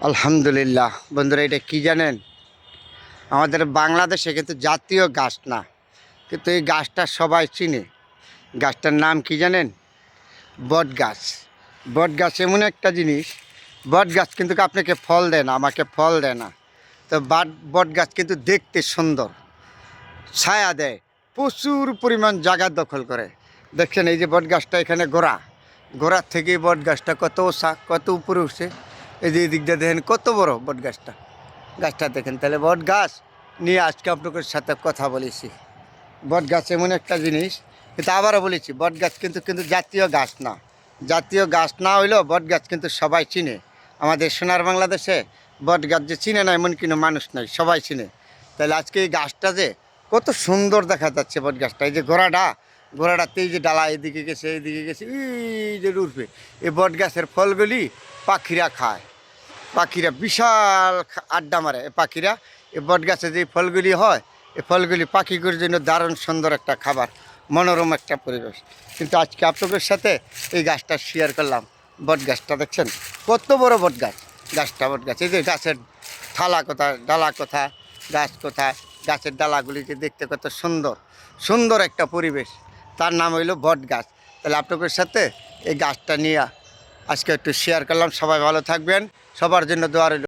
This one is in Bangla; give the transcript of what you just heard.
আলহামদুলিল্লাহ। বন্ধুরা, এটা কি জানেন? আমাদের বাংলাদেশে কিন্তু জাতীয় গাছ না, কিন্তু এই গাছটা সবাই চিনে। গাছটার নাম কি জানেন? বট গাছ। বট গাছ এমন একটা জিনিস, বট গাছ কিন্তু আপনাকে ফল দেয় না, আমাকে ফল দেয় না। তো বট গাছ কিন্তু দেখতে সুন্দর, ছায়া দেয়, প্রচুর পরিমাণ জায়গা দখল করে। দেখছেন এই যে বট গাছটা, এখানে গোড়ার থেকে বট গাছটা কত কত উপরে উঠছে। এই যে এদিক দিয়ে দেখেন কত বড় বট গাছটা দেখেন। তাহলে বট গাছ নিয়ে আজকে আপনাদের সাথে কথা বলেছি। বট গাছ এমন একটা জিনিস, কিন্তু আবারও বলেছি, বট গাছ কিন্তু কিন্তু জাতীয় গাছ না। জাতীয় গাছ না হইলেও বট গাছ কিন্তু সবাই চিনে। আমাদের সোনার বাংলাদেশে বট গাছ যে চিনে না এমন কোনো মানুষ নাই, সবাই চিনে। তাহলে আজকে এই গাছটা যে কত সুন্দর দেখা যাচ্ছে, বট গাছটা। এই যে ঘোড়াটাতে এই যে ডালা এইদিকে গেছে, এই যে উঠবে। এই বট গাছের ফলগুলি পাখিরা খায়। পাখিরা বিশাল আড্ডা মারে পাখিরা। এই বট গাছে যে ফলগুলি হয়, এই ফলগুলি পাখিগুলির জন্য দারুণ সুন্দর একটা খাবার, মনোরম একটা পরিবেশ। কিন্তু আজকে আপনাদের সাথে এই গাছটা শেয়ার করলাম। বট গাছটা দেখছেন কত বড় বট গাছ। বট গাছ, এই যে গাছের ডালা কোথায়, গাছ কোথায়, গাছের ডালাগুলিকে দেখতে কত সুন্দর সুন্দর একটা পরিবেশ। তার নাম হইল বট গাছ। তাহলে আপনাদের সাথে এই গাছটা নিয়ে আজকে একটু শেয়ার করলাম। সবাই ভালো থাকবেন, সবার জন্য দোয়া রইল।